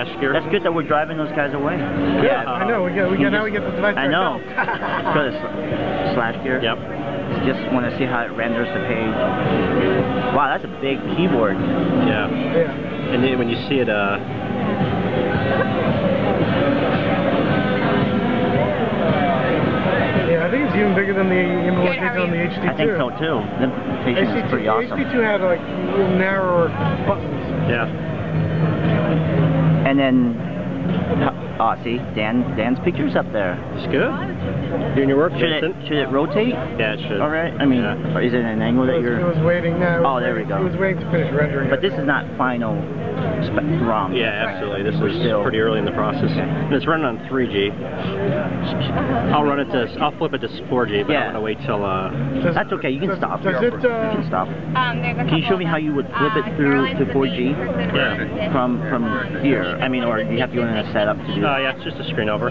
slash gear. That's good that we're driving those guys away. Yeah, I know. We get now we get the device. I know. Go to slash gear. Yep. Just want to see how it renders the page. Wow, that's a big keyboard. Yeah. Yeah. And then when you see it, yeah, I think it's even bigger than the implementation on the HD2. I think so too. The implementation is pretty awesome. HD2 had like narrower buttons. yeah. And then, see, Dan's picture's up there. It's good. Doing your work, Should it rotate? Yeah, it should. All right. I mean, is it an angle that you're? It was waiting now. Oh, there we go. It was waiting to finish rendering. But this is not final ROM. Yeah, absolutely. This is still pretty early in the process. Okay. And it's running on 3G. I'll flip it to 4G, but I'm gonna wait till. That's okay. You can stop. Does it? You can stop. Can you show me how you would flip it through to 4G? Yeah. From here. I mean, or you have to go in a setup to do that? Yeah, it's just a screen over.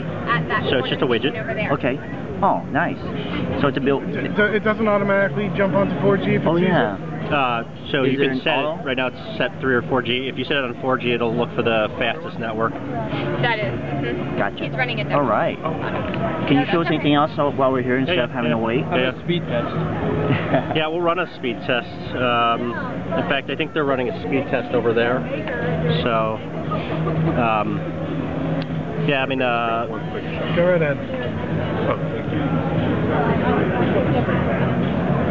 So it's just a widget. Okay. Oh, nice. So it's a built. It doesn't automatically jump onto 4G. If it's So Is you there can an set auto? it, right now it's set 3 or 4G. If you set it on 4G, it'll look for the fastest network. That is. Gotcha. He's running it. All right. Can you show us anything else while we're here instead of having to wait? Yeah. Speed test. Yeah, we'll run a speed test. In fact, I think they're running a speed test over there. So, yeah, I mean, Go right ahead. Oh, thank you.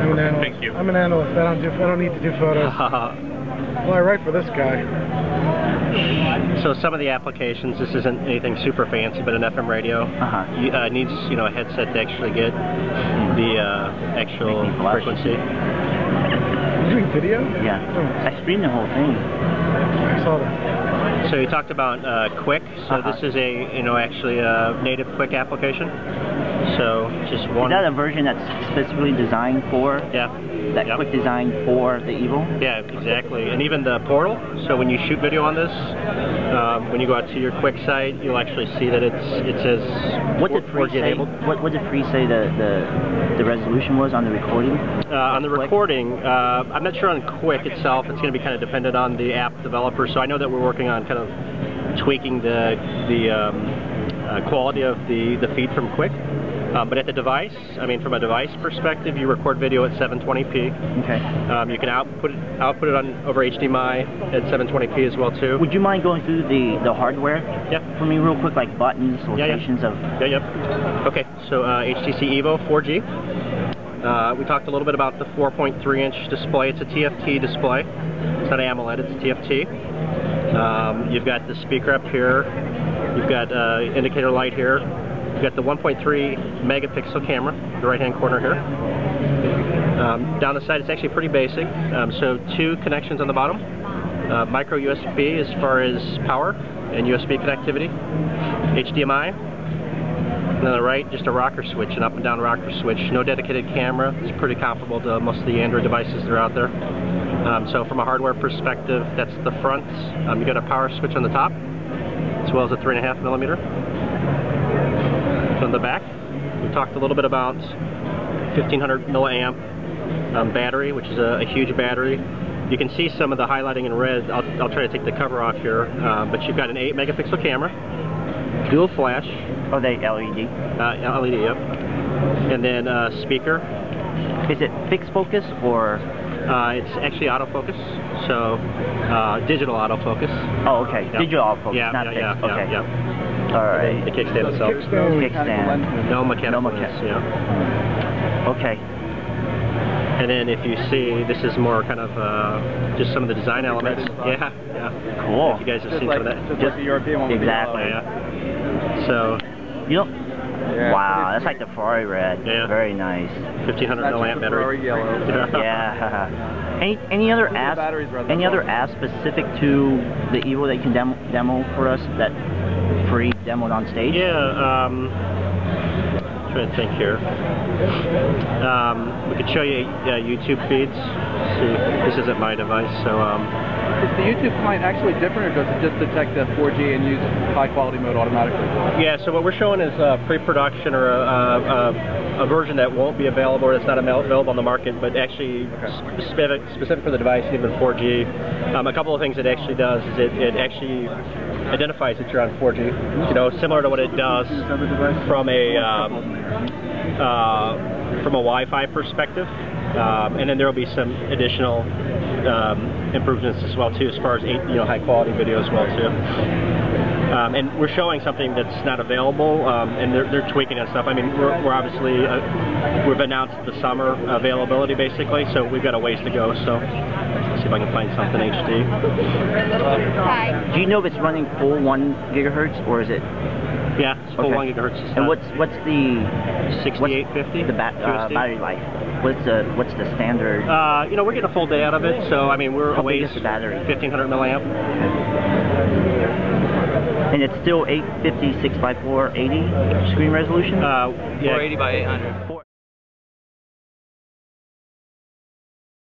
I'm an analyst. Thank you. I'm an analyst. I don't need to do photos. Well, I write for this guy. So some of the applications, this isn't anything super fancy, but an FM radio needs a headset to actually get the actual frequency. You doing video? Yeah. I streamed the whole thing. I saw that. So you talked about Quick. So this is actually a native Quick application. So just one. Is that a version that's specifically designed for? Yeah. That Quick design for the Evo? Yeah, exactly. And even the portal. So when you shoot video on this, when you go out to your Quick site, you'll actually see that it says What did Free say? enabled. What did Free say the resolution was on the recording? On the recording, I'm not sure on Quick itself. It's going to be kind of dependent on the app developer. So I know that we're working on kind of tweaking the quality of the feed from Quick. But at the device, I mean, from a device perspective, you record video at 720p. Okay. You can output it on over HDMI at 720p as well too. Would you mind going through the hardware? Yeah. For me, real quick, like buttons, locations of. Yeah. Okay. So HTC Evo 4G. We talked a little bit about the 4.3-inch display. It's a TFT display. It's not AMOLED. It's a TFT. You've got the speaker up here. You've got indicator light here. You've got the 1.3 megapixel camera, the right-hand corner here. Down the side, it's actually pretty basic. So 2 connections on the bottom. Micro USB as far as power and USB connectivity. HDMI. And on the right, just a rocker switch, an up and down rocker switch. No dedicated camera. It's pretty comparable to most of the Android devices that are out there. So from a hardware perspective, that's the front. You got a power switch on the top, as well as a 3.5 millimeter. On the back, we talked a little bit about 1500 milliamp battery, which is a huge battery. You can see some of the highlighting in red. I'll try to take the cover off here, but you've got an 8 megapixel camera, dual flash. Oh, they LED. LED, yep. And then speaker. Is it fixed focus or? It's actually autofocus, so digital autofocus. Oh, okay. Yep. Digital autofocus, not fixed. Yeah, okay. yeah. All right. The kickstand itself. Kickstand. No mechanical lens, yeah. Okay. And then if you see, this is more kind of just some of the design elements. Yeah. Cool. If you guys have seen some of that. Just the European one. Exactly. Yeah. So. Wow, that's like the Ferrari red. Yeah. Very nice. 1500 milliamp battery. Yeah. Any other apps? Any other apps specific to the Evo that you can demo for us that Free demoed on stage? Yeah. Trying to think here. We could show you YouTube feeds. See, this isn't my device, so. Is the YouTube client actually different, or does it just detect the 4G and use high quality mode automatically? Yeah, so what we're showing is pre-production or a version that won't be available, or that's not available on the market, but actually specific for the device, even 4G. A couple of things it actually does is it actually identifies that you're on 4G. You know, similar to what it does from a Wi-Fi perspective. And then there will be some additional improvements as well too, as far as high quality video as well too. And we're showing something that's not available, and they're tweaking and stuff. I mean, we're obviously we've announced the summer availability basically, so we've got a ways to go. So let's see if I can find something HD. Do you know if it's running full 1 gigahertz or is it? Yeah, it's full 1 gigahertz. And what's the 6850? The battery life. What's the standard? You know, we're getting a full day out of it, so I mean we're How big is the battery? 1500 milliamp. And it's still 850 6x4 80 screen resolution? Yeah. 480 by 800.